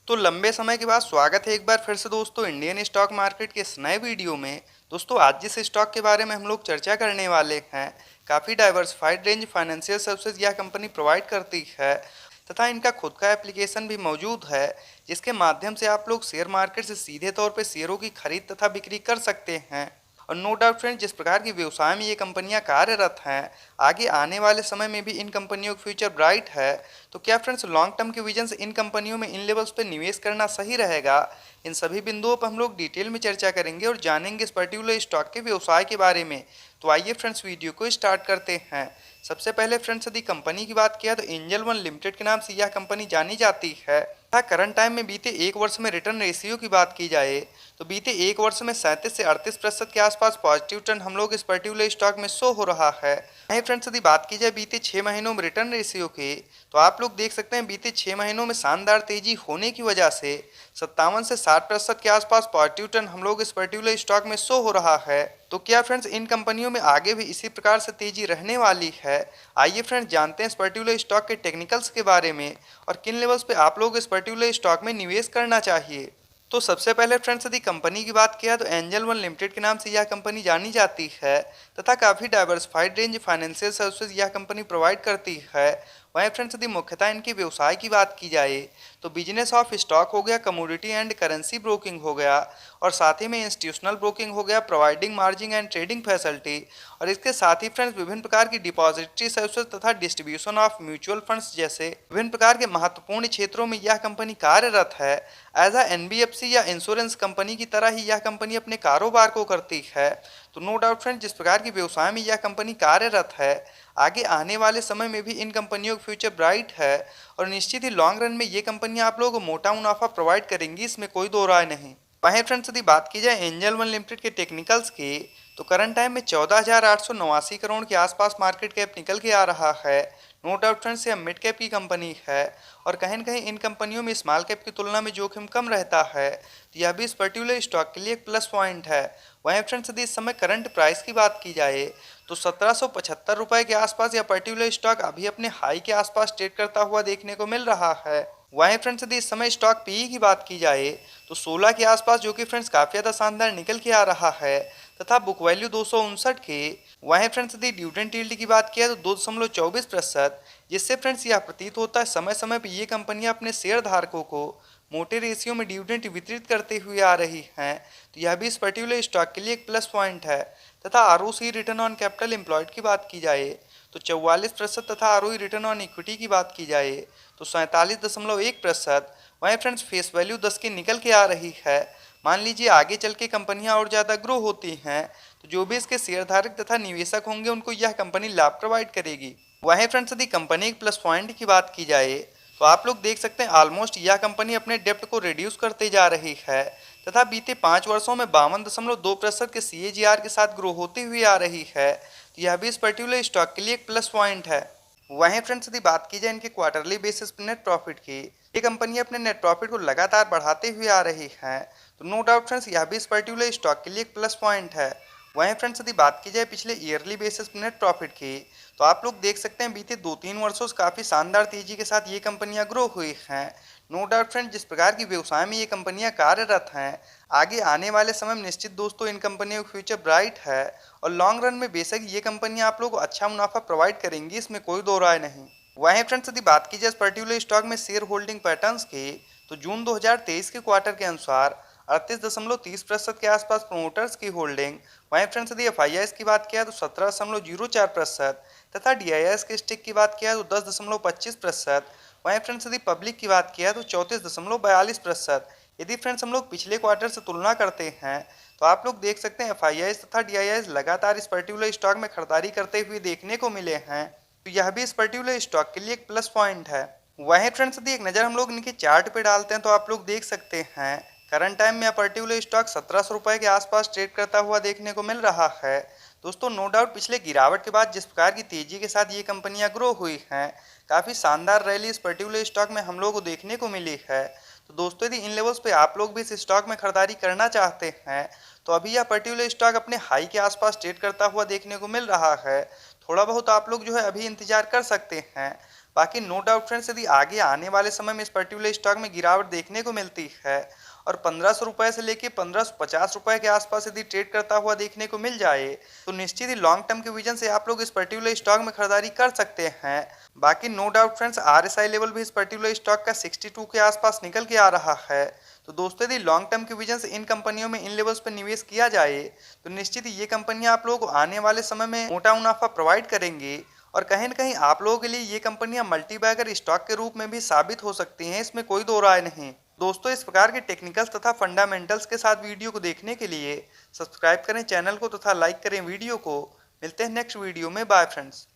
तो लंबे समय के बाद स्वागत है एक बार फिर से दोस्तों इंडियन स्टॉक मार्केट के इस नए वीडियो में। दोस्तों आज जिस स्टॉक के बारे में हम लोग चर्चा करने वाले हैं, काफ़ी डाइवर्सिफाइड रेंज फाइनेंशियल सर्विसेज यह कंपनी प्रोवाइड करती है तथा इनका खुद का एप्लीकेशन भी मौजूद है, जिसके माध्यम से आप लोग शेयर मार्केट से सीधे तौर पर शेयरों की खरीद तथा बिक्री कर सकते हैं। और नो डाउट फ्रेंड्स, जिस प्रकार की व्यवसाय में ये कंपनियां कार्यरत हैं, आगे आने वाले समय में भी इन कंपनियों का फ्यूचर ब्राइट है। तो क्या फ्रेंड्स लॉन्ग टर्म के विजन से इन कंपनियों में इन लेवल्स पे निवेश करना सही रहेगा? इन सभी बिंदुओं पर हम लोग डिटेल में चर्चा करेंगे और जानेंगे इस पर्टिकुलर स्टॉक के व्यवसाय के बारे में। तो आइए फ्रेंड्स वीडियो को स्टार्ट करते हैं। सबसे पहले फ्रेंड्स यदि कंपनी की बात किया तो एंजल वन लिमिटेड के नाम से यह कंपनी जानी जाती है। करंट टाइम में बीते एक वर्ष में रिटर्न रेशियो की बात की जाए तो बीते एक वर्ष में 37 से 38% के आसपास पॉजिटिव रिटर्न हम लोग इस पर्टिकुलर स्टॉक में शो हो रहा है। वहीं फ्रेंड्स यदि बात की जाए बीते 6 महीनों में रिटर्न रेशियो के, तो आप लोग देख सकते हैं बीते 6 महीनों में शानदार तेजी होने की वजह से 57 से 60% के आसपास पॉजिटिव रिटर्न हम लोग इस पर्टिकुलर स्टॉक में शो हो रहा है। तो क्या फ्रेंड्स इन कंपनियों में आगे भी इसी प्रकार से तेजी रहने वाली है? आइए फ्रेंड्स जानते हैं इस पर्टिकुलर स्टॉक के टेक्निकल्स के बारे में और किन लेवल्स पे आप लोग इस पर्टिकुलर स्टॉक में निवेश करना चाहिए। तो सबसे पहले फ्रेंड्स यदि कंपनी की बात किया तो एंजल वन लिमिटेड के नाम से यह कंपनी जानी जाती है तथा काफ़ी डाइवर्सिफाइड रेंज फाइनेंशियल सर्विसेज यह कंपनी प्रोवाइड करती है। वहीं फ्रेंड्स यदि मुख्यतः इनके व्यवसाय की बात की जाए तो बिजनेस ऑफ स्टॉक हो गया, कमोडिटी एंड करेंसी ब्रोकिंग हो गया और साथ ही में इंस्टीट्यूशनल ब्रोकिंग हो गया, providing margin and trading facility, और इसके साथ ही फ्रेंड्स विभिन्न प्रकार की डिपॉजिटरी सर्विसेज तथा डिस्ट्रीब्यूशन ऑफ म्यूचुअल फंड्स जैसे विभिन्न प्रकार के महत्वपूर्ण क्षेत्रों में यह कंपनी कार्यरत है। एज अ एनबीएफसी या इंश्योरेंस कंपनी की तरह ही यह कंपनी अपने कारोबार को करती है। तो नो डाउट फ्रेंड, जिस प्रकार की व्यवसाय में यह कंपनी कार्यरत है, आगे आने वाले समय में भी इन कंपनियों का फ्यूचर ब्राइट है और निश्चित ही लॉन्ग रन में ये कंपनियां आप लोगों को मोटा मुनाफा प्रोवाइड करेंगी, इसमें कोई दो राय नहीं। वहीं फ्रेंड्स यदि बात की जाए एंजल वन लिमिटेड के टेक्निकल्स की, तो करंट टाइम में 14,889 करोड़ के आसपास मार्केट कैप निकल के आ रहा है। नो डाउट फ्रेंड्स यह मिड कैप की कंपनी है और कहीं न कहीं इन कंपनियों में स्मॉल कैप की तुलना में जोखिम कम रहता है, तो यह भी इस पर्टिकुलर स्टॉक के लिए एक प्लस पॉइंट है। वहीं फ्रेंड्स यदि इस समय करंट प्राइस की बात की जाए तो 1775 रुपए के आसपास यह पर्टिकुलर स्टॉक अभी अपने हाई के आसपास ट्रेड करता हुआ देखने को मिल रहा है। वहीं फ्रेंड्स यदि इस समय स्टॉक पीई की बात की जाए तो 16 के आसपास, जो कि फ्रेंड्स काफ़ी ज़्यादा शानदार निकल के आ रहा है तथा बुक वैल्यू 259 के। वहीं फ्रेंड्स यदि डिविडेंड यील्ड की बात किया तो 2.24%, जिससे फ्रेंड्स यह प्रतीत होता है समय समय पर ये कंपनियां अपने शेयर धारकों को मोटे रेशियो में डिविडेंड वितरित करते हुए आ रही हैं। तो यह भी इस पर्टिकुलर स्टॉक के लिए एक प्लस पॉइंट है। तथा ROC return on capital employed की बात की जाए तो 44% तथा आरओई रिटर्न ऑन इक्विटी की बात की जाए तो 47.1%। वहीं फ्रेंड्स फेस वैल्यू 10 की निकल के आ रही है। मान लीजिए आगे चल के कंपनियां और ज़्यादा ग्रो होती हैं तो जो भी इसके शेयरधारक तथा निवेशक होंगे उनको यह कंपनी लाभ प्रोवाइड करेगी। वहीं फ्रेंड्स यदि कंपनी के प्लस पॉइंट की बात की जाए तो आप लोग देख सकते हैं ऑलमोस्ट यह कंपनी अपने डेप्ट को रिड्यूस करते जा रही है तथा बीते 5 वर्षों में 52.2% के सीएजीआर के साथ ग्रो होती हुई आ रही है। तो यह भी इस पर्टिकुलर स्टॉक के लिए एक प्लस पॉइंट है। वहीं फ्रेंड्स यदि बात की जाए इनके क्वार्टरली बेसिस पर नेट प्रॉफिट की, ये कंपनी अपने नेट प्रॉफिट को लगातार बढ़ाते हुए आ रही है। तो नो डाउट फ्रेंड्स यह भी इस पर्टिकुलर स्टॉक के लिए एक प्लस पॉइंट है। वहीं फ्रेंड्स यदि बात की जाए पिछले ईयरली बेसिस पर नेट प्रॉफिट की, तो आप लोग देख सकते हैं बीते 2-3 वर्षों से काफ़ी शानदार तेजी के साथ ये कंपनियां ग्रो हुई हैं। नो डाउट फ्रेंड, जिस प्रकार की व्यवसाय में ये कंपनियां कार्यरत हैं, आगे आने वाले समय में निश्चित दोस्तों इन कंपनियों का फ्यूचर ब्राइट है और लॉन्ग रन में बेशक ये कंपनियां आप लोग को अच्छा मुनाफा प्रोवाइड करेंगी, इसमें कोई दो राय नहीं। वहीं फ्रेंड्स यदि बात की जाए इस पर्टिकुलर स्टॉक में शेयर होल्डिंग पैटर्न्स की, तो जून 2023 के क्वार्टर के अनुसार 38.30% के आसपास प्रोमोटर्स की होल्डिंग। वहीं फ्रेंड्स यदि एफआईआईस की बात किया तो 17.04% तथा डीआईएस के स्टिक की बात किया तो 10.25%। वहीं फ्रेंड्स यदि पब्लिक की बात किया तो 34.42%। यदि फ्रेंड्स हम लोग पिछले क्वार्टर से तुलना करते हैं तो आप लोग देख सकते हैं एफआईआईस तथा डीआईएस लगातार इस पर्टिकुलर स्टॉक में खरीदारी करते हुए देखने को मिले हैं। तो यह भी इस पर्टिकुलर स्टॉक के लिए एक प्लस पॉइंट है। वहीं फ्रेंड्स यदि एक नज़र हम लोग इनके चार्ट पे डालते हैं तो आप लोग देख सकते हैं करंट टाइम में यह पर्टिकुलर स्टॉक 1700 रुपये के आसपास ट्रेड करता हुआ देखने को मिल रहा है। दोस्तों नो डाउट पिछले गिरावट के बाद जिस प्रकार की तेजी के साथ ये कंपनियां ग्रो हुई हैं, काफ़ी शानदार रैली इस पर्टिकुलर स्टॉक में हम लोग को देखने को मिली है। तो दोस्तों यदि इन लेवल्स पे आप लोग भी इस स्टॉक में खरीदारी करना चाहते हैं तो अभी यह पर्टिकुलर स्टॉक अपने हाई के आसपास ट्रेड करता हुआ देखने को मिल रहा है। थोड़ा बहुत आप लोग जो है अभी इंतजार कर सकते हैं। बाकी नो डाउट फ्रेंड्स, यदि आगे आने वाले समय में इस पर्टिकुलर स्टॉक में गिरावट देखने को मिलती है और 1500 रुपए से लेके 1550 रुपए के आसपास यदि ट्रेड करता हुआ देखने को मिल जाए तो निश्चित ही लॉन्ग टर्म के विजन से आप लोग इस पर्टिकुलर स्टॉक में खरीदारी कर सकते हैं। बाकी no doubt friends, RSI level भी इस पर्टिकुलर स्टॉक का 62 के आसपास निकल के आ रहा है। तो दोस्तों, यदि लॉन्ग टर्म के विजन से इन कंपनियों में इन लेवल्स पर निवेश किया जाए तो निश्चित ही ये कंपनियां आप लोगों को आने वाले समय में मोटा मुनाफा प्रोवाइड करेंगे और कहीं न कहीं आप लोगों के लिए ये कंपनियां मल्टीबैगर स्टॉक के रूप में भी साबित हो सकती हैं, इसमें कोई दो राय नहीं। दोस्तों, इस प्रकार के टेक्निकल्स तथा फंडामेंटल्स के साथ वीडियो को देखने के लिए सब्सक्राइब करें चैनल को तथा लाइक करें वीडियो को। मिलते हैं नेक्स्ट वीडियो में। Bye friends.